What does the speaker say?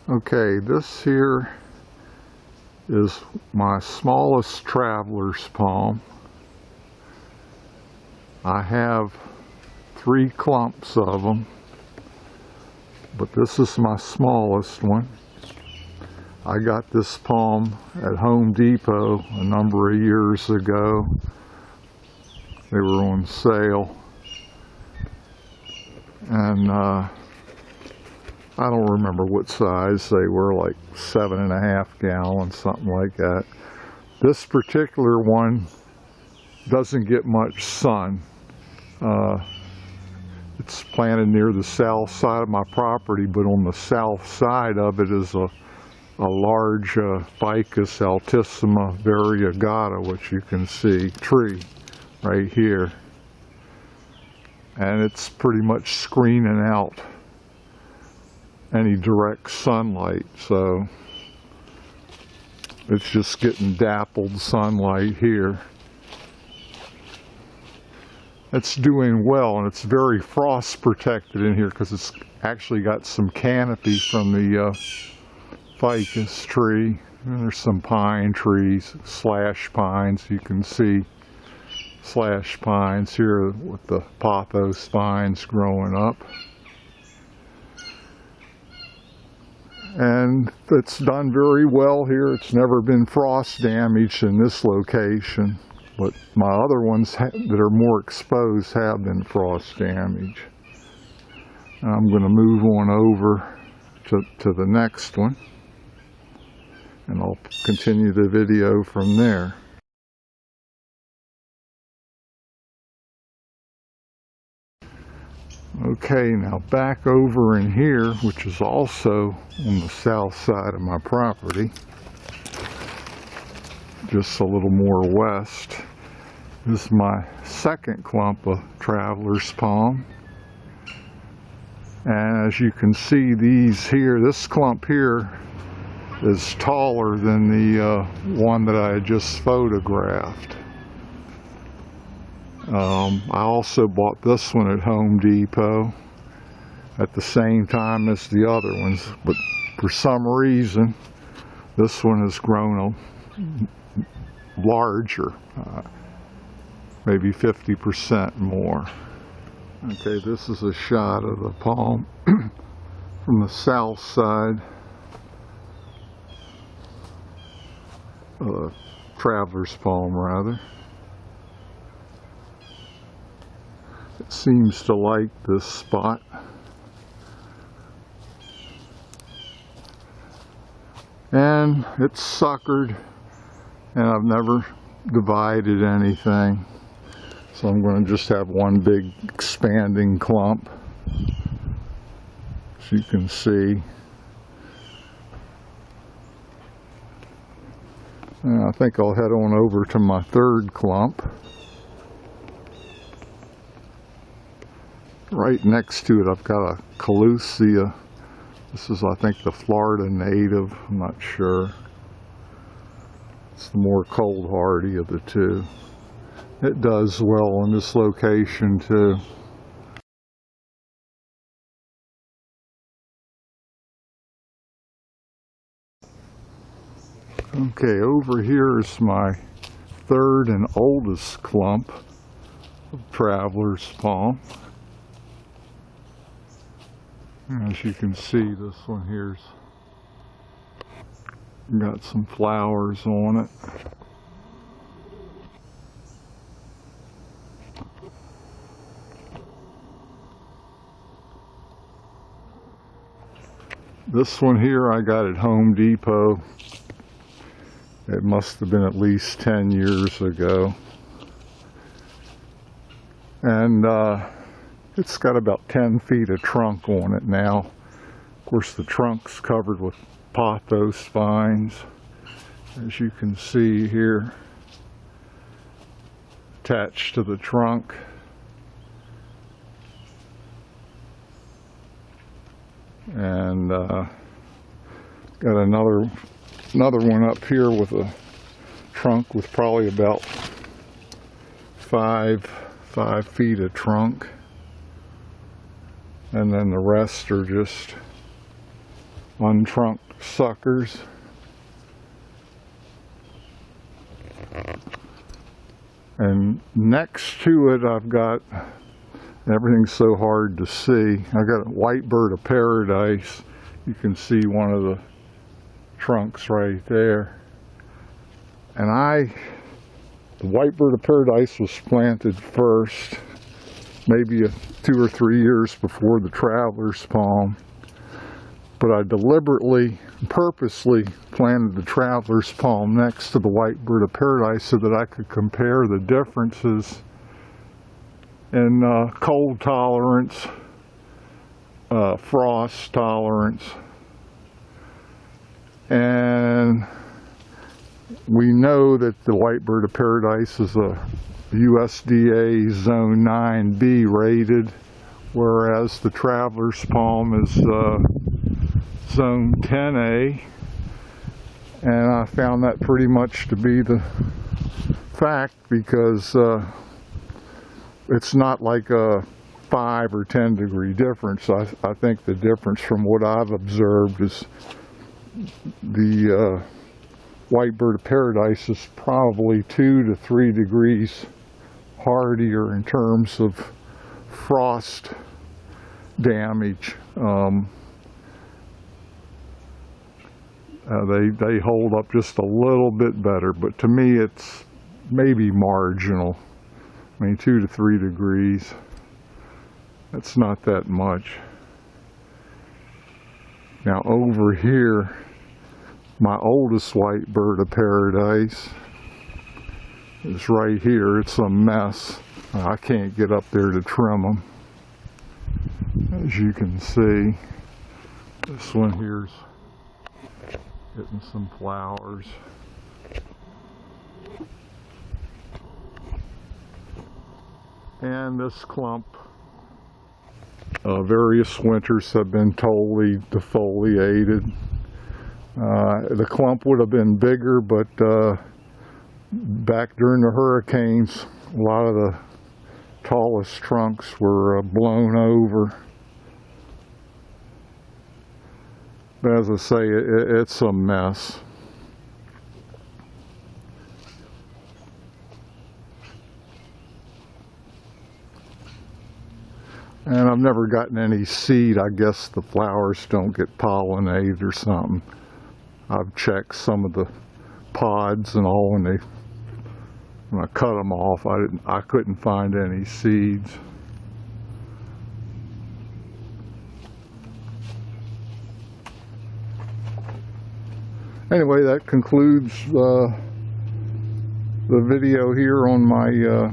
Okay, this here is my smallest traveler's palm. I have 3 clumps of them, but this is my smallest one. I got this palm at Home Depot a number of years ago. They were on sale. And I don't remember what size they were, like 7.5 gallons, something like that. This particular one doesn't get much sun. It's planted near the south side of my property, but on the south side of it is a large Ficus altissima variegata, which you can see, tree right here. And it's pretty much screening out any direct sunlight, so it's just getting dappled sunlight here. It's doing well, and it's very frost protected in here because it's actually got some canopy from the ficus tree. And there's some pine trees, slash pines. You can see slash pines here with the pothos vines growing up. And it's done very well here. It's never been frost damaged in this location, but my other ones that are more exposed have been frost damaged. I'm going to move on over to the next one, and I'll continue the video from there. Okay, now back over in here, which is also on the south side of my property, just a little more west, this is my second clump of traveler's palm. And as you can see, these here, this clump here is taller than the one that I had just photographed. I also bought this one at Home Depot at the same time as the other ones, but for some reason this one has grown larger, maybe 50% more. Okay, this is a shot of the palm from the south side of the traveler's palm, rather. It seems to like this spot. And it's suckered, and I've never divided anything. So I'm going to just have one big expanding clump, as you can see. And I think I'll head on over to my third clump. Right next to it, I've got a Clusia. This is, I think, the Florida native. I'm not sure. It's the more cold hardy of the two. It does well in this location too. Okay, over here is my third and oldest clump of traveler's palm. As you can see, this one here's got some flowers on it. This one here I got at Home Depot. It must have been at least 10 years ago. And it's got about 10 feet of trunk on it now. Of course, the trunk's covered with pothos vines, as you can see here, attached to the trunk. And got another one up here with a trunk with probably about 5 feet of trunk. And then the rest are just untrunked suckers. And next to it I've got, everything's so hard to see, I got a white bird of paradise. You can see one of the trunks right there. And the white bird of paradise was planted first, maybe 2 or 3 years before the traveler's palm. But I deliberately, purposely planted the traveler's palm next to the white bird of paradise so that I could compare the differences in cold tolerance, frost tolerance. And we know that the white bird of paradise is a USDA Zone 9B rated, whereas the traveler's palm is Zone 10A. And I found that pretty much to be the fact, because it's not like a 5 or 10 degree difference. I think the difference from what I've observed is the white bird of paradise is probably 2 to 3 degrees hardier in terms of frost damage. They hold up just a little bit better, but to me it's maybe marginal. I mean, 2 to 3 degrees, that's not that much. Now over here, my oldest white bird of paradise is right here. It's a mess. I can't get up there to trim them. As you can see, this one here's getting some flowers. And this clump, various winters have been totally defoliated. The clump would have been bigger, but back during the hurricanes, a lot of the tallest trunks were blown over. But as I say, it's a mess. And I've never gotten any seed. I guess the flowers don't get pollinated or something. I've checked some of the pods and all, when I cut them off, I couldn't find any seeds. Anyway, that concludes the video here on my